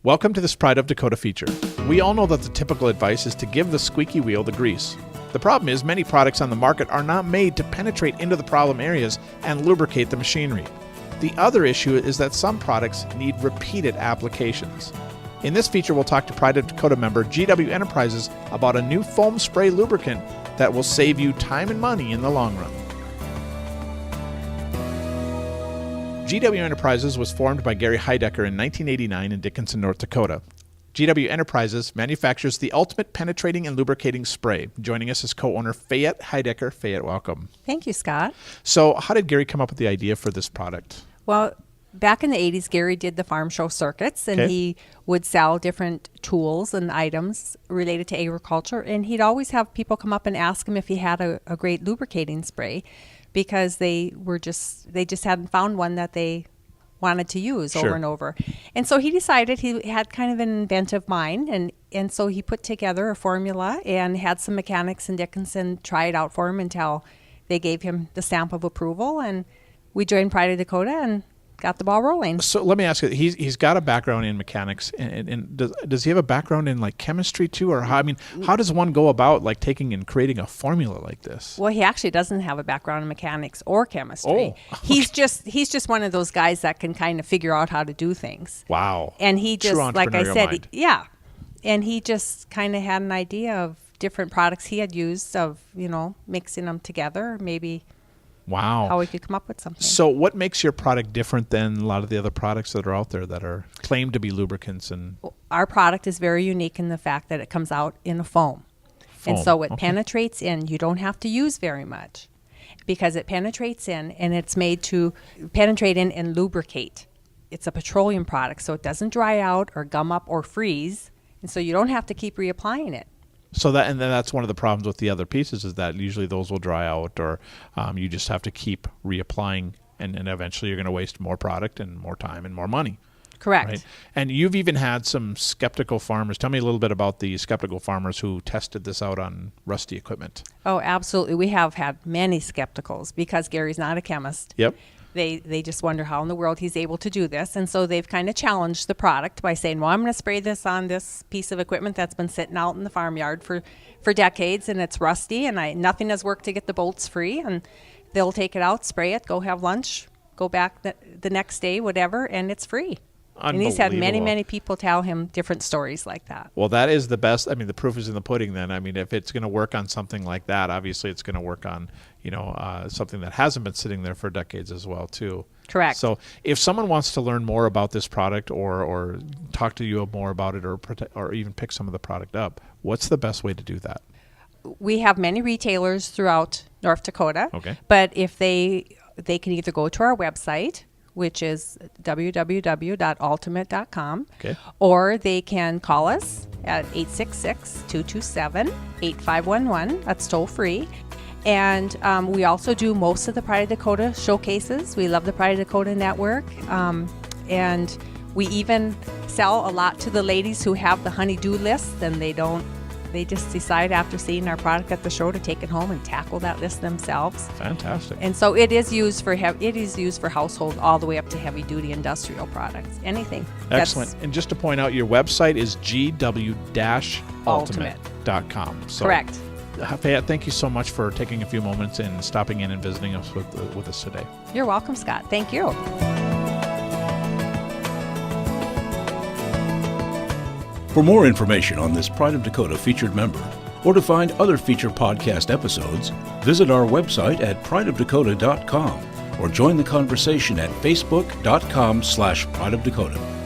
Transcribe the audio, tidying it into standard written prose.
Welcome to this Pride of Dakota feature. We all know that the typical advice is to give the squeaky wheel the grease. The problem is many products on the market are not made to penetrate into the problem areas and lubricate the machinery. The other issue is that some products need repeated applications. In this feature, we'll talk to Pride of Dakota member GW Enterprises about a new foam spray lubricant that will save you time and money in the long run. GW Enterprises was formed by Gary Heidecker in 1989 in Dickinson, North Dakota. GW Enterprises manufactures the ultimate penetrating and lubricating spray. Joining us is co-owner Fayette Heidecker. Fayette, welcome. Thank you, Scott. So how did Gary come up with the idea for this product? Well, back in the 80s, Gary did the farm show circuits, and he would sell different tools and items related to agriculture, and he'd always have people come up and ask him if he had a great lubricating spray, because they just hadn't found one that they wanted to use over and over. And so he decided he had kind of an inventive mind, and so he put together a formula and had some mechanics in Dickinson try it out for him until they gave him the stamp of approval, and we joined Pride of Dakota and got the ball rolling. So let me ask you, he's got a background in mechanics, and does he have a background in like chemistry too, or how does one go about like taking and creating a formula like this? Well, he actually doesn't have a background in mechanics or chemistry. Oh. He's just one of those guys that can kind of figure out how to do things. Wow. And he just, True like I said, mind. and he just kind of had an idea of different products he had used of, mixing them together, maybe. Wow. How we could come up with something. So what makes your product different than a lot of the other products that are out there that are claimed to be lubricants? And our product is very unique in the fact that it comes out in a foam. And so it penetrates in. You don't have to use very much because it penetrates in, and it's made to penetrate in and lubricate. It's a petroleum product, so it doesn't dry out or gum up or freeze, and so you don't have to keep reapplying it. So that's one of the problems with the other pieces is that usually those will dry out, or you just have to keep reapplying, and eventually you're going to waste more product and more time and more money. Correct. Right? And you've even had some skeptical farmers. Tell me a little bit about the skeptical farmers who tested this out on rusty equipment. Oh, absolutely. We have had many skepticals because Gary's not a chemist. Yep. They just wonder how in the world he's able to do this. And so they've kind of challenged the product by saying, well, I'm going to spray this on this piece of equipment that's been sitting out in the farmyard for decades, and it's rusty, and nothing has worked to get the bolts free. And they'll take it out, spray it, go have lunch, go back the next day, whatever, and it's free. And he's had many, many people tell him different stories like that. Well, that is the best. I mean, the proof is in the pudding then. I mean, if it's going to work on something like that, obviously it's going to work on, something that hasn't been sitting there for decades as well, too. Correct. So if someone wants to learn more about this product or talk to you more about it or even pick some of the product up, what's the best way to do that? We have many retailers throughout North Dakota. Okay. But if they can either go to our website, which is www.ultimate.com, or they can call us at 866-227-8511. That's toll free. And we also do most of the Pride of Dakota showcases. We love the Pride of Dakota network. And we even sell a lot to the ladies who have the honey-do list, and they just decide after seeing our product at the show to take it home and tackle that list themselves. Fantastic. And so it is used for household all the way up to heavy-duty industrial products. Anything. Excellent. And just to point out, your website is gw-ultimate.com. So, correct. Fayette, thank you so much for taking a few moments and stopping in and visiting us with us today. You're welcome, Scott. Thank you. For more information on this Pride of Dakota featured member, or to find other feature podcast episodes, visit our website at prideofdakota.com or join the conversation at facebook.com/prideofdakota.